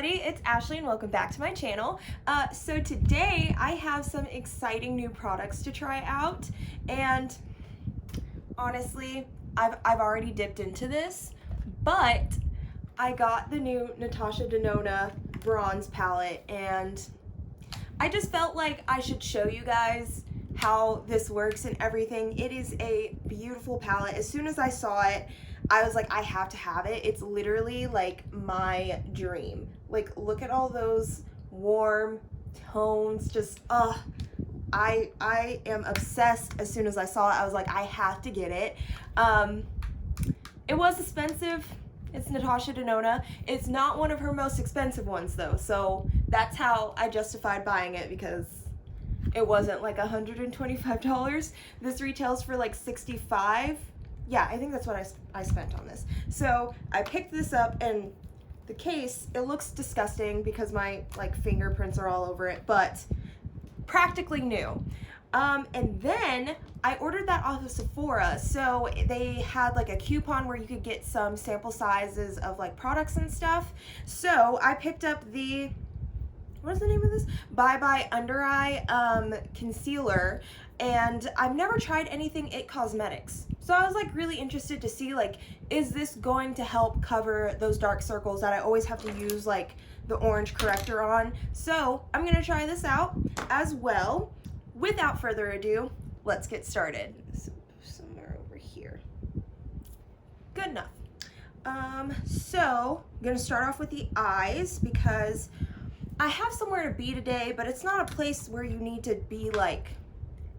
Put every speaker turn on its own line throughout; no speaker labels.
everybody, it's Ashley and welcome back to my channel. So today I have some exciting new products to try out, and honestly I've already dipped into this, but I got the new Natasha Denona Bronze palette and I just felt like I should show you guys how this works and everything. It is a beautiful palette. As soon as I saw it, I was like, I have to have it. It's literally like my dream. Like, look at all those warm tones. Just, I am obsessed. As soon as I saw it, I was like, I have to get it. It was expensive. It's Natasha Denona. It's not one of her most expensive ones though, so that's how I justified buying it, because it wasn't like $125. This retails for like $65. Yeah, I think that's what I spent on this. So I picked this up, and the case, it looks disgusting because my like fingerprints are all over it, but practically new. And then I ordered that off of Sephora, so they had like a coupon where you could get some sample sizes of like products and stuff. So I picked up the, what is the name of this? Bye Bye Under Eye concealer, and I've never tried anything It Cosmetics. So I was like really interested to see, like, is this going to help cover those dark circles that I always have to use like the orange corrector on. So I'm gonna try this out as well. Without further ado, let's get started. Somewhere over here. Good enough. So I'm gonna start off with the eyes because I have somewhere to be today, but it's not a place where you need to be like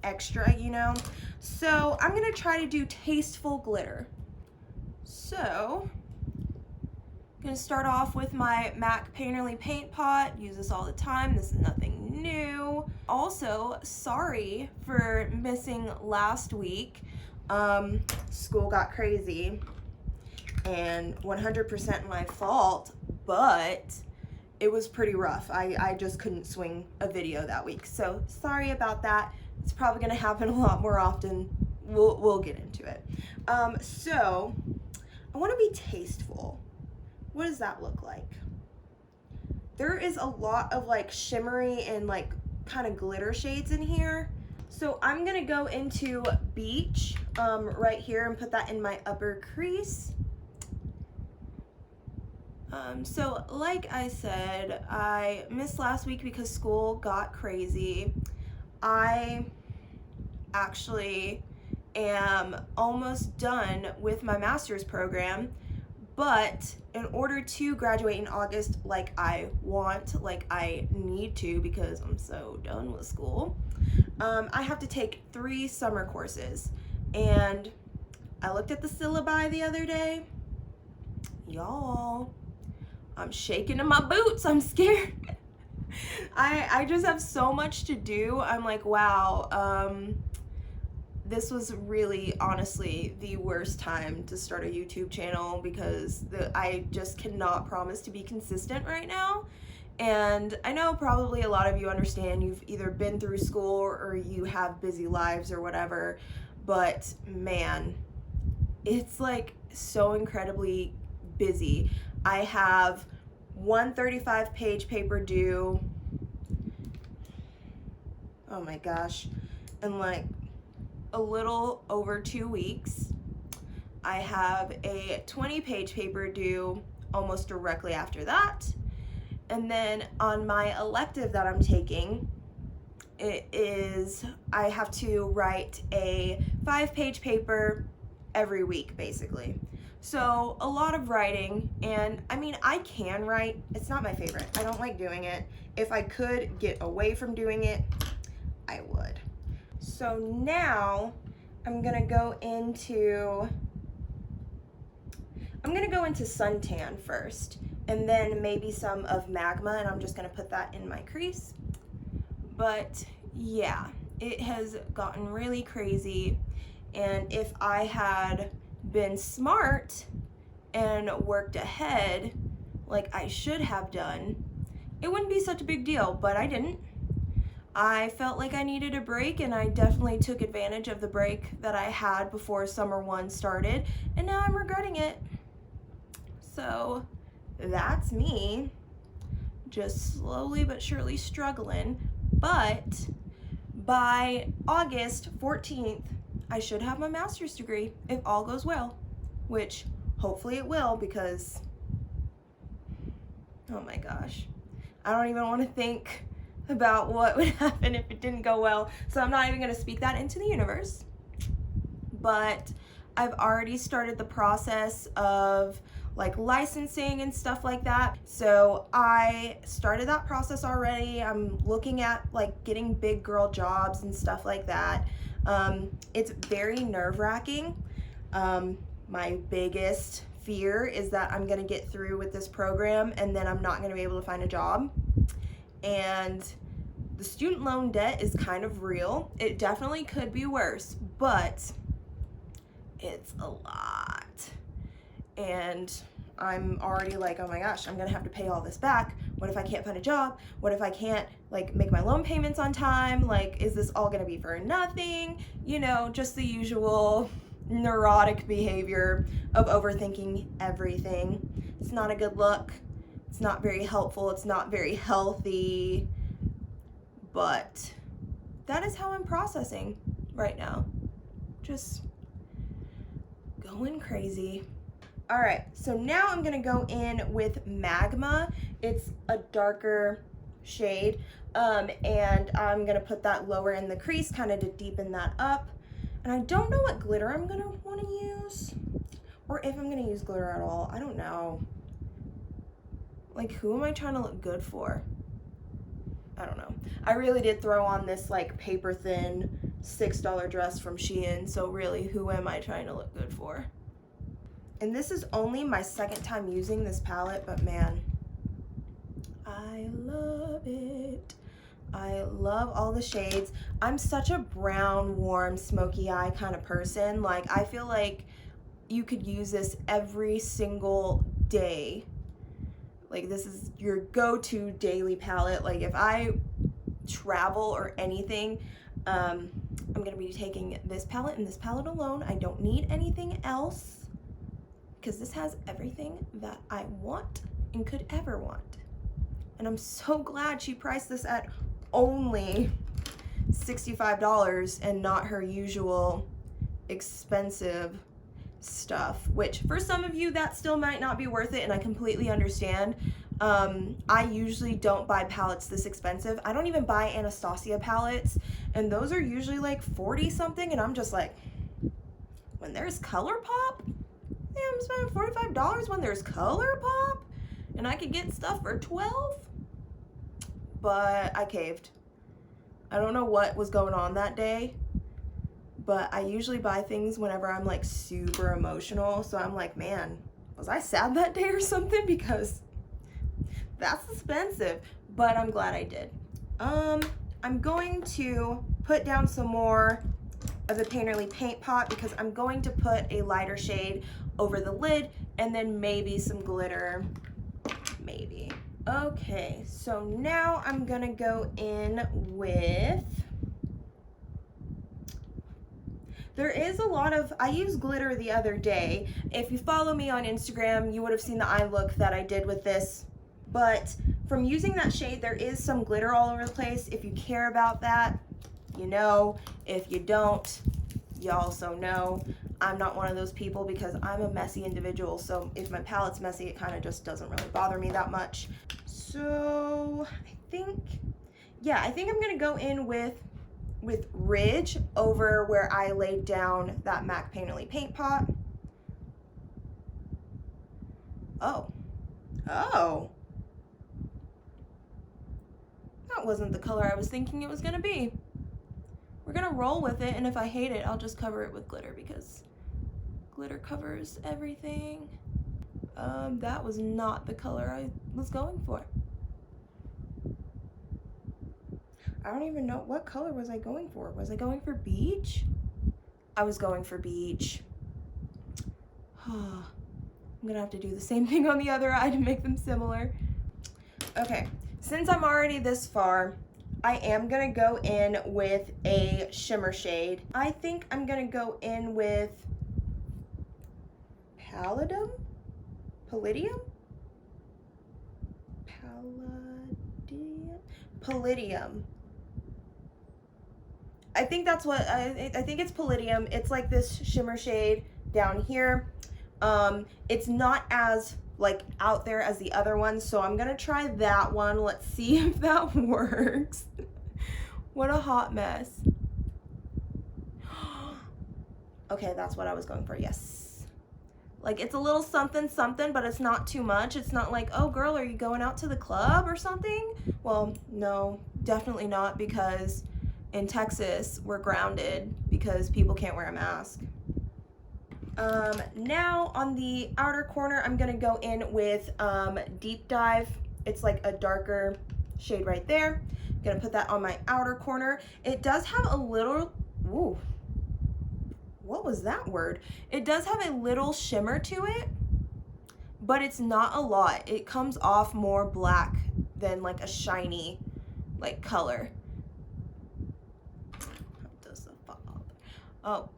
extra, you know? So I'm gonna try to do tasteful glitter. So I'm gonna start off with my MAC Painterly Paint Pot. Use this all the time. This is nothing new. Also, sorry for missing last week. School got crazy and 100% my fault, but it was pretty rough. I just couldn't swing a video that week. So sorry about that. It's probably gonna happen a lot more often. We'll get into it. So I wanna be tasteful. What does that look like? There is a lot of like shimmery and like kind of glitter shades in here. So I'm gonna go into Beach right here and put that in my upper crease. So like I said, I missed last week because school got crazy. I actually am almost done with my master's program, but in order to graduate in August like I want, like I need to, because I'm so done with school, I have to take 3 summer courses. And I looked at the syllabi the other day. Y'all, I'm shaking in my boots. I'm scared. I just have so much to do. I'm like, wow, this was really honestly the worst time to start a YouTube channel, because I just cannot promise to be consistent right now. And I know probably a lot of you understand, you've either been through school or you have busy lives or whatever, but man, it's like so incredibly busy. I have one 35-page paper due, oh my gosh, in like a little over 2 weeks. I have a 20-page paper due almost directly after that. And then on my elective that I'm taking, I have to write a 5-page paper every week basically. So a lot of writing, and I mean, I can write. It's not my favorite. I don't like doing it. If I could get away from doing it, I would. So now I'm gonna go into suntan first, and then maybe some of Magma, and I'm just gonna put that in my crease. But yeah, it has gotten really crazy, and if I had been smart and worked ahead like I should have done, it wouldn't be such a big deal, but I didn't. I felt like I needed a break, and I definitely took advantage of the break that I had before summer 1 started, and now I'm regretting it. So that's me. just slowly but surely struggling. But by August 14th, I should have my master's degree if all goes well, which hopefully it will, because oh my gosh, I don't even want to think about what would happen if it didn't go well. So I'm not even going to speak that into the universe. But I've already started the process of like licensing and stuff like that. So I started that process already. I'm looking at like getting big girl jobs and stuff like that. It's very nerve-wracking. My biggest fear is that I'm gonna get through with this program and then I'm not gonna be able to find a job. And the student loan debt is kind of real. It definitely could be worse, but it's a lot. And I'm already like, oh my gosh, I'm gonna have to pay all this back. What if I can't find a job? What if I can't like make my loan payments on time? Like, is this all gonna be for nothing? You know, just the usual neurotic behavior of overthinking everything. It's not a good look. It's not very helpful. It's not very healthy. But that is how I'm processing right now. Just going crazy. All right, so now I'm gonna go in with Magma. It's a darker shade, and I'm gonna put that lower in the crease, kind of to deepen that up. And I don't know what glitter I'm gonna wanna use, or if I'm gonna use glitter at all. I don't know. Like, who am I trying to look good for? I don't know. I really did throw on this like paper thin $6 dress from Shein, so really, who am I trying to look good for? And this is only my second time using this palette, but man, I love it. I love all the shades. I'm such a brown, warm, smoky eye kind of person. Like, I feel like you could use this every single day. Like, this is your go-to daily palette. Like, if I travel or anything, I'm gonna be taking this palette and this palette alone. I don't need anything else, because this has everything that I want and could ever want. And I'm so glad she priced this at only $65 and not her usual expensive stuff, which for some of you that still might not be worth it, and I completely understand. I usually don't buy palettes this expensive. I don't even buy Anastasia palettes, and those are usually like 40 something, and I'm just like, when there's ColourPop, I'm spending $45 when there's ColourPop and I could get stuff for $12. But I caved. I don't know what was going on that day, but I usually buy things whenever I'm like super emotional. So I'm like, man, was I sad that day or something? Because that's expensive, but I'm glad I did. I'm going to put down some more of the Painterly Paint Pot because I'm going to put a lighter shade over the lid and then maybe some glitter, maybe. Okay, so now I'm gonna go in with, there is a lot of, I used glitter the other day. If you follow me on Instagram, you would have seen the eye look that I did with this. But from using that shade, there is some glitter all over the place. If you care about that, you know. If you don't, you also know. I'm not one of those people because I'm a messy individual. So if my palette's messy, it kind of just doesn't really bother me that much. So I think I'm gonna go in with Ridge over where I laid down that MAC Painterly Paint Pot. Oh. That wasn't the color I was thinking it was gonna be. We're gonna roll with it, and if I hate it, I'll just cover it with glitter because glitter covers everything. That was not the color I was going for. I don't even know, what color was I going for? Was I going for beige? I was going for beige. I'm gonna have to do the same thing on the other eye to make them similar. Okay, since I'm already this far, I am gonna go in with a shimmer shade. I think I'm gonna go in with Palladium? Palladium. I think that's what, I think it's Palladium. It's like this shimmer shade down here. It's not as like out there as the other one, so I'm gonna try that one. Let's see if that works. What a hot mess. Okay, that's what I was going for, yes. Like, it's a little something something, but it's not too much. It's not like, oh girl, are you going out to the club or something? Well, no, definitely not, because in Texas, we're grounded because people can't wear a mask. Now on the outer corner, I'm gonna go in with Deep Dive. It's like a darker shade right there. I'm gonna put that on my outer corner. It does have a little, ooh, what was that word? It does have a little shimmer to it, but it's not a lot. It comes off more black than like a shiny like color. Oh,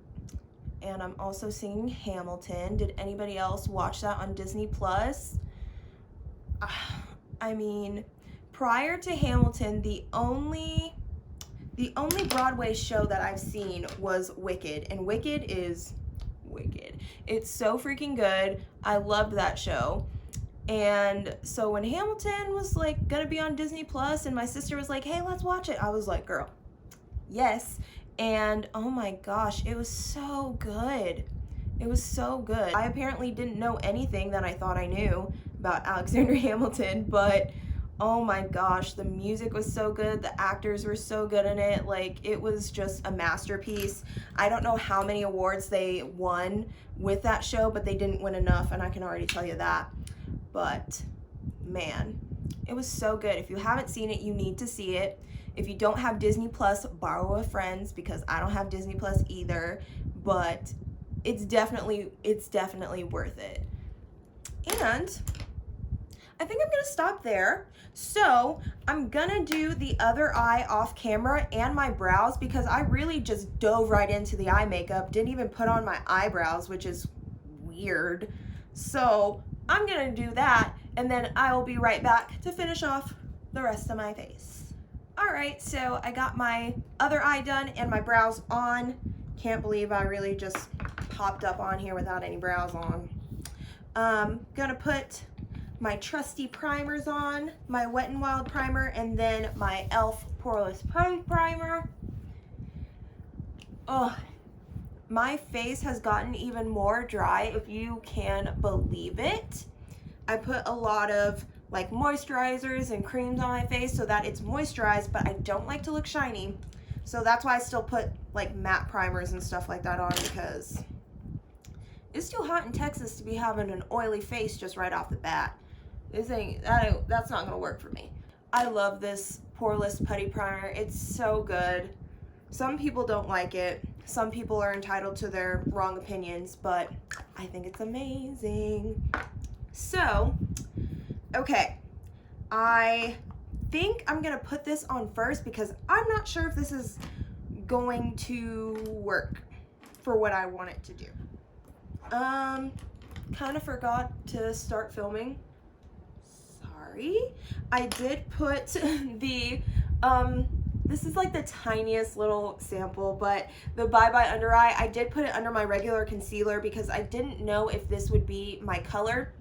and I'm also singing Hamilton. Did anybody else watch that on Disney Plus? I mean, prior to Hamilton, the only Broadway show that I've seen was Wicked, and Wicked is wicked. It's so freaking good. I loved that show. And so when Hamilton was like gonna be on Disney Plus and my sister was like, hey, let's watch it, I was like, girl, yes. And oh my gosh, it was so good. It was so good. I apparently didn't know anything that I thought I knew about Alexander Hamilton, but oh my gosh, the music was so good. The actors were so good in it. Like, it was just a masterpiece. I don't know how many awards they won with that show, but they didn't win enough, and I can already tell you that. But man, it was so good. If you haven't seen it, you need to see it. If you don't have Disney Plus, borrow a friend's, because I don't have Disney Plus either, but it's definitely worth it. And I think I'm gonna stop there. So I'm gonna do the other eye off camera and my brows, because I really just dove right into the eye makeup, didn't even put on my eyebrows, which is weird. So I'm gonna do that, and then I will be right back to finish off the rest of my face. All right, so I got my other eye done and my brows on. Can't believe I really just popped up on here without any brows on. Gonna put my trusty primers on, my Wet n Wild primer, and then my e.l.f. Poreless Primer. Oh, my face has gotten even more dry, if you can believe it. I put a lot of like moisturizers and creams on my face so that it's moisturized, but I don't like to look shiny. So that's why I still put like matte primers and stuff like that on, because it's too hot in Texas to be having an oily face just right off the bat. That's not gonna work for me. I love this Poreless Putty Primer. It's so good. Some people don't like it. Some people are entitled to their wrong opinions, but I think it's amazing. So, okay, I think I'm gonna put this on first because I'm not sure if this is going to work for what I want it to do. Kind of forgot to start filming. Sorry. I did put the, this is like the tiniest little sample, but the Bye Bye Under Eye, I did put it under my regular concealer because I didn't know if this would be my color,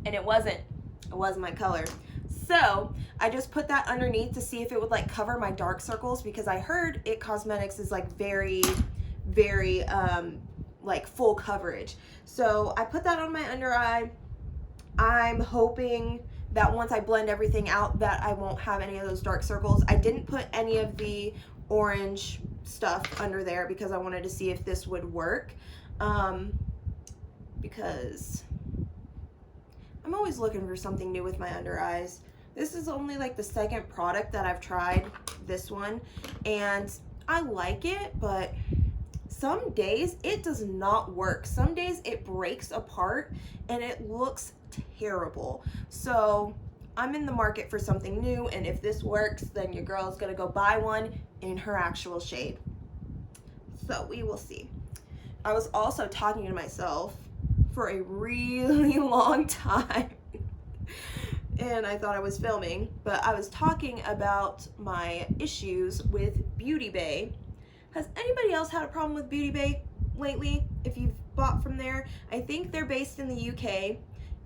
and it wasn't. It wasn't my color. So I just put that underneath to see if it would like cover my dark circles, because I heard IT Cosmetics is like very like full coverage. So I put that on my under eye. I'm hoping that once I blend everything out that I won't have any of those dark circles. I didn't put any of the orange stuff under there because I wanted to see if this would work, because I'm always looking for something new with my under eyes. This is only like the second product that I've tried, this one, and I like it, but some days it does not work. Some days it breaks apart and it looks terrible. So I'm in the market for something new, and if this works, then your girl's gonna go buy one in her actual shade. So we will see. I was also talking to myself for a really long time. and I thought I was filming, but I was talking about my issues with Beauty Bay. Has anybody else had a problem with Beauty Bay lately? If you've bought from there, I think they're based in the UK,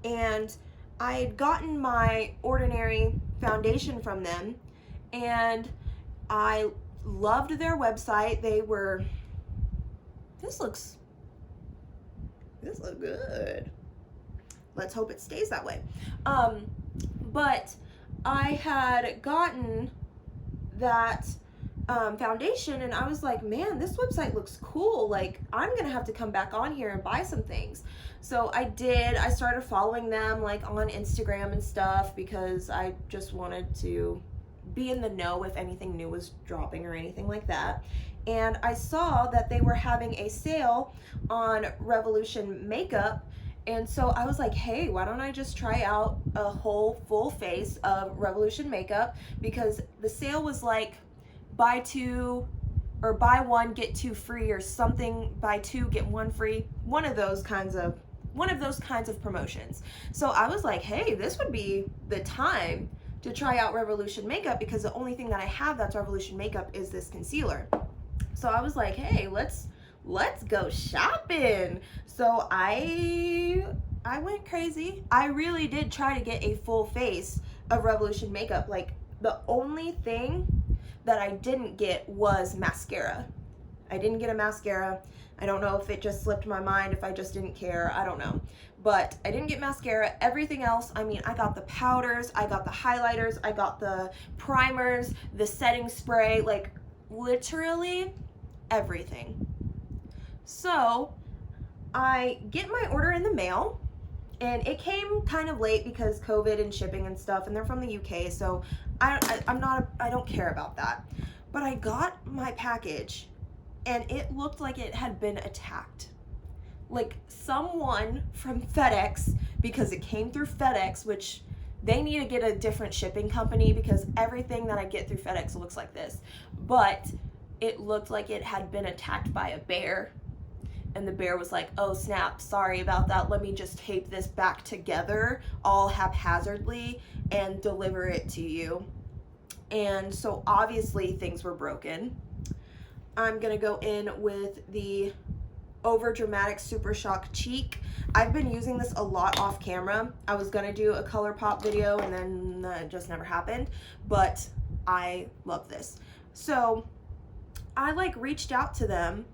and I had gotten my Ordinary foundation from them, and I loved their website. They were, this looks good. Let's hope it stays that way. But I had gotten that foundation, and I was like, man, this website looks cool. Like, I'm gonna have to come back on here and buy some things. So I did. I started following them like on Instagram and stuff because I just wanted to be in the know if anything new was dropping or anything like that. And I saw that they were having a sale on Revolution makeup, and so I was like, hey, why don't I just try out a whole full face of Revolution makeup, because the sale was like buy two or buy one get two free or something, buy two get one free, one of those kinds of promotions. So I was like, hey, this would be the time to try out Revolution makeup, because the only thing that I have that's Revolution makeup is this concealer. So I was like, hey, let's go shopping. So I went crazy. I really did try to get a full face of Revolution makeup. Like, the only thing that I didn't get was mascara. I didn't get a mascara. I don't know if it just slipped my mind, if I just didn't care, I don't know. But I didn't get mascara. Everything else, I mean, I got the powders, I got the highlighters, I got the primers, the setting spray, like literally everything. So I get my order in the mail, and it came kind of late because COVID and shipping and stuff, and they're from the UK, so I don't care about that. But I got my package, and it looked like it had been attacked. Like, someone from FedEx, because it came through FedEx, which they need to get a different shipping company because everything that I get through FedEx looks like this. But it looked like it had been attacked by a bear. And the bear was like, oh snap, sorry about that. Let me just tape this back together all haphazardly and deliver it to you. And so obviously things were broken. I'm gonna go in with the Over Dramatic Super Shock Cheek. I've been using this a lot off camera. I was gonna do a ColourPop video, and then it just never happened, but I love this. So I like reached out to them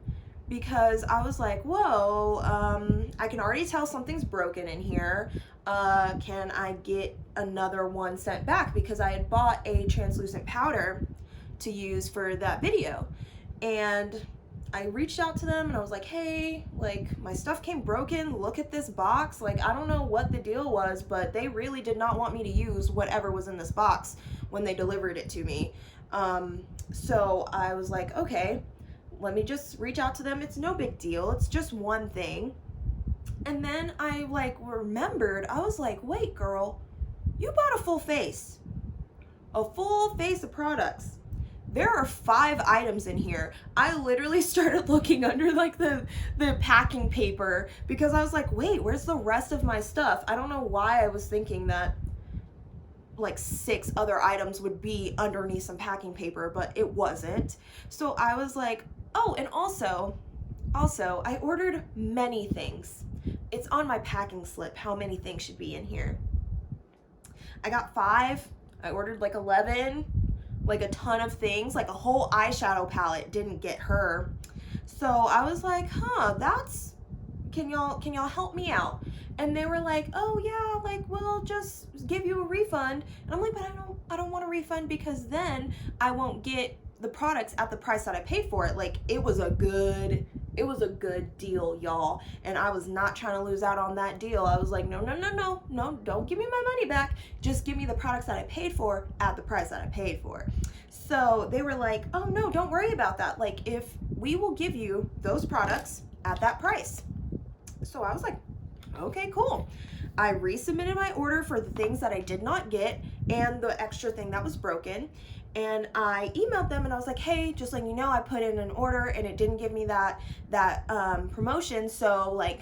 because I was like, whoa, I can already tell something's broken in here. Can I get another one sent back? Because I had bought a translucent powder to use for that video. And I reached out to them and I was like, hey, like, my stuff came broken. Look at this box. Like, I don't know what the deal was, but they really did not want me to use whatever was in this box when they delivered it to me. So I was like, okay, let me just reach out to them. It's no big deal. It's just one thing. And then I like remembered, I was like, wait, girl, you bought a full face of products. There are 5 items in here. I literally started looking under like the packing paper because I was like, wait, where's the rest of my stuff? I don't know why I was thinking that like 6 other items would be underneath some packing paper, but it wasn't. So I was like, oh, and also I ordered many things. It's on my packing slip how many things should be in here. I got 5. I ordered like 11, like a ton of things, like a whole eyeshadow palette didn't get her. So I was like, huh, can y'all help me out? And they were like, oh yeah, like we'll just give you a refund. And I'm like, but I don't want a refund because then I won't get the products at the price that I paid for it. Like, it was a good deal, y'all, and I was not trying to lose out on that deal. I was like, no, don't give me my money back, just give me the products that I paid for at the price that I paid for. So they were like, oh no, don't worry about that, like, if we will give you those products at that price. So I was like, okay, cool. I resubmitted my order for the things that I did not get and the extra thing that was broken. And I emailed them and I was like, hey, just letting you know, I put in an order and it didn't give me that promotion. So like,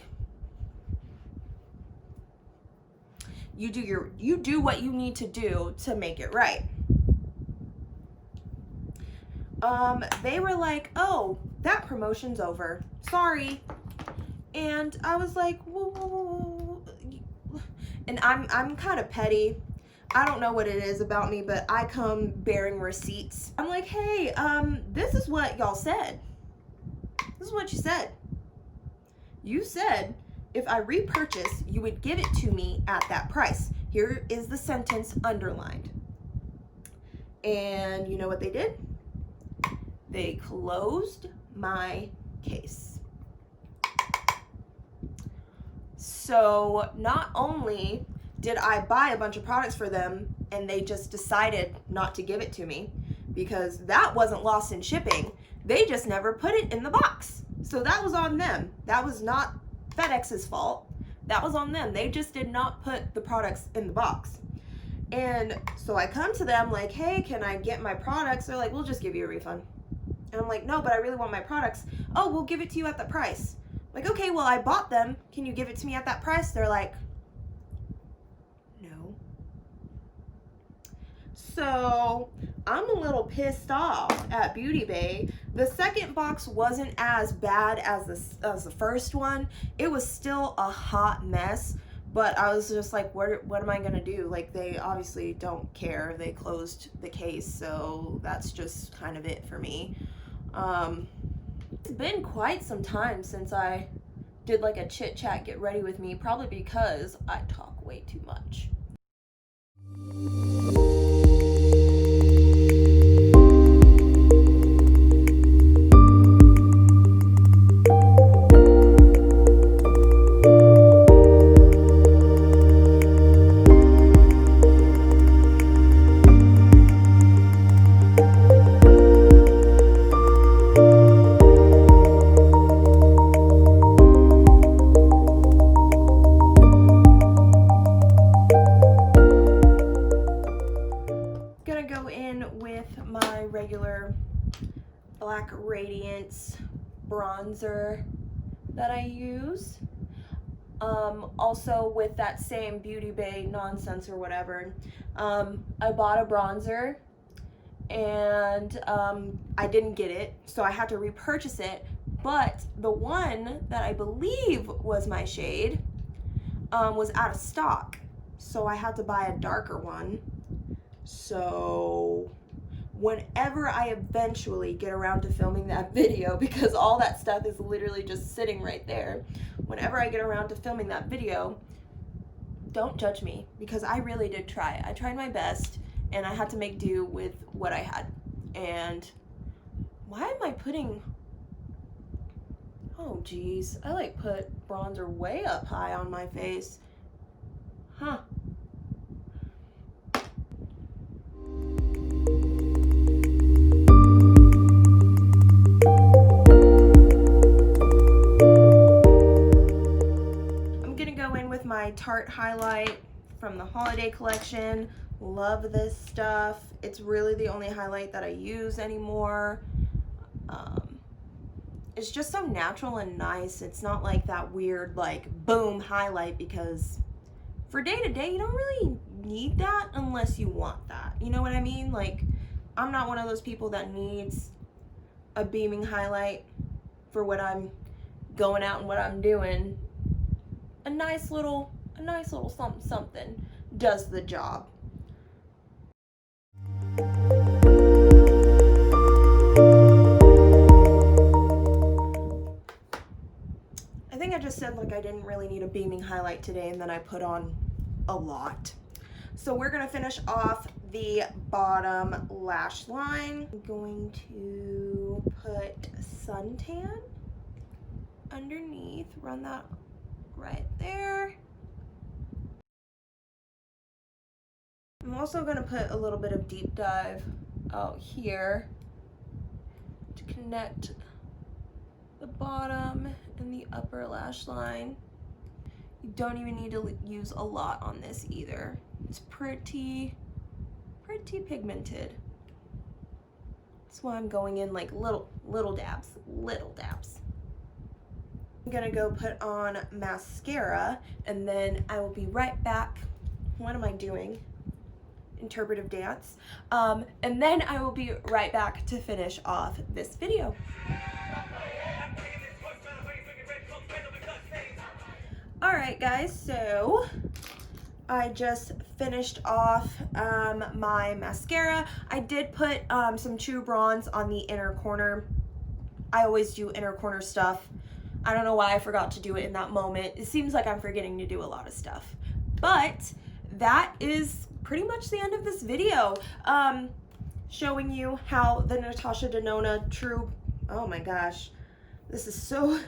you do what you need to do to make it right. They were like, oh, that promotion's over, sorry. And I was like, whoa, whoa, whoa, whoa. And I'm kind of petty. I don't know what it is about me, but I come bearing receipts. I'm like, hey, this is what y'all said. This is what you said. You said if I repurchase, you would give it to me at that price. Here is the sentence underlined. And you know what they did? They closed my case. So not only did I buy a bunch of products for them and they just decided not to give it to me, because that wasn't lost in shipping, they just never put it in the box. So that was on them. That was not FedEx's fault. That was on them. They just did not put the products in the box. And so I come to them like, hey, can I get my products? They're like, we'll just give you a refund. And I'm like, no, but I really want my products. Oh, we'll give it to you at the price. I'm like, okay, well, I bought them. Can you give it to me at that price? They're like, no. So I'm a little pissed off at Beauty Bay. The second box wasn't as bad as the first one. It was still a hot mess, but I was just like, what am I gonna do? Like, they obviously don't care. They closed the case, so that's just kind of it for me. It's been quite some time since I did like a chit chat get ready with me, probably because I talk way too much. Regular black Radiance bronzer that I use. Also with that same Beauty Bay nonsense or whatever, I bought a bronzer and I didn't get it, so I had to repurchase it, but the one that I believe was my shade was out of stock, so I had to buy a darker one. So whenever I eventually get around to filming that video, because all that stuff is literally just sitting right there, whenever I get around to filming that video, don't judge me, because I really did try. I tried my best and I had to make do with what I had. And why am I putting, oh geez, I like put bronzer way up high on my face. Huh. My Tarte highlight from the holiday collection. Love this stuff. It's really the only highlight that I use anymore. It's just so natural and nice. It's not like that weird like boom highlight, because for day to day you don't really need that unless you want that. You know what I mean? Like, I'm not one of those people that needs a beaming highlight for when I'm going out and what I'm doing. A nice little something does the job. I think I just said like I didn't really need a beaming highlight today, and then I put on a lot. So we're gonna finish off the bottom lash line. I'm going to put suntan underneath, run that right there. I'm also going to put a little bit of deep dive out here to connect the bottom and the upper lash line. You don't even need to use a lot on this either. It's pretty pigmented. That's why I'm going in like little dabs. I'm gonna go put on mascara, and then I will be right back what am I doing? Interpretive dance. And then I will be right back to finish off this video. Alright guys, so I just finished off my mascara. I did put some True Bronze on the inner corner. I always do inner corner stuff. I don't know why I forgot to do it in that moment. It seems like I'm forgetting to do a lot of stuff. But that is pretty much the end of this video. Showing you how the Natasha Denona True, oh my gosh, this is so,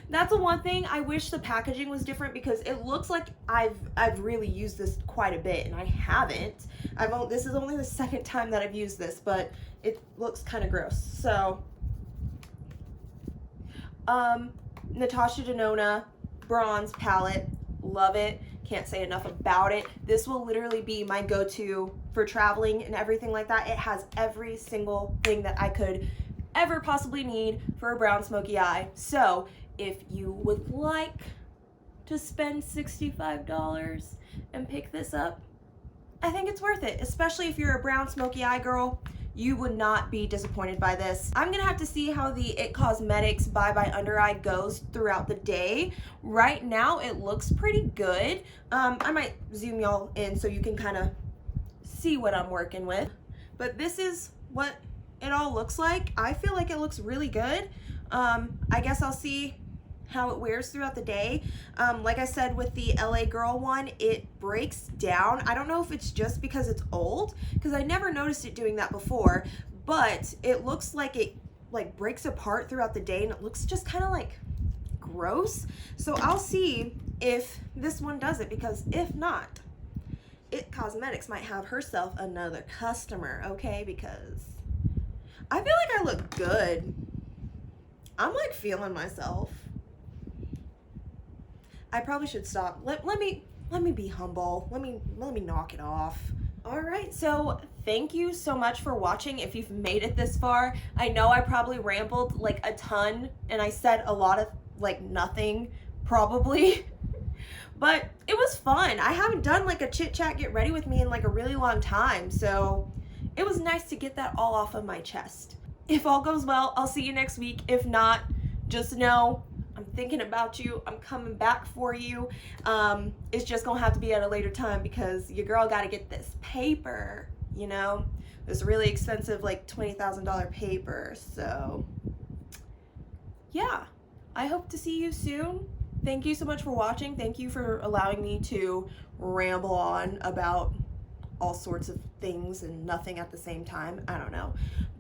that's the one thing. I wish the packaging was different because it looks like I've really used this quite a bit, and I haven't. This is only the second time that I've used this, but it looks kind of gross. So, Natasha Denona Bronze palette, love it. Can't say enough about it. This will literally be my go-to for traveling and everything like that. It has every single thing that I could ever possibly need for a brown smoky eye. So if you would like to spend $65 and pick this up, I think it's worth it, especially if you're a brown smoky eye girl. You would not be disappointed by this. I'm gonna have to see how the It Cosmetics Bye Bye Under Eye goes throughout the day. Right now, it looks pretty good. I might zoom y'all in so you can kind of see what I'm working with. But this is what it all looks like. I feel like it looks really good. I guess I'll see how it wears throughout the day. Like I said with the LA Girl one, it breaks down. I don't know if it's just because it's old, because I never noticed it doing that before, but it looks like it like breaks apart throughout the day, and it looks just kind of like gross. So I'll see if this one does it, because if not, It Cosmetics might have herself another customer, okay? Because I feel like I look good. I'm like feeling myself. I probably should stop. Let me be humble. Let me knock it off. All right, so thank you so much for watching. If you've made it this far, I know I probably rambled like a ton and I said a lot of like nothing probably, but it was fun. I haven't done like a chit chat get ready with me in like a really long time, so it was nice to get that all off of my chest. If all goes well, I'll see you next week. If not, just know I'm thinking about you. I'm coming back for you. It's just gonna have to be at a later time because your girl gotta get this paper, you know? This really expensive, like $20,000 paper. So yeah, I hope to see you soon. Thank you so much for watching. Thank you for allowing me to ramble on about all sorts of things and nothing at the same time. I don't know.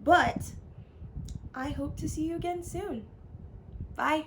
But I hope to see you again soon. Bye.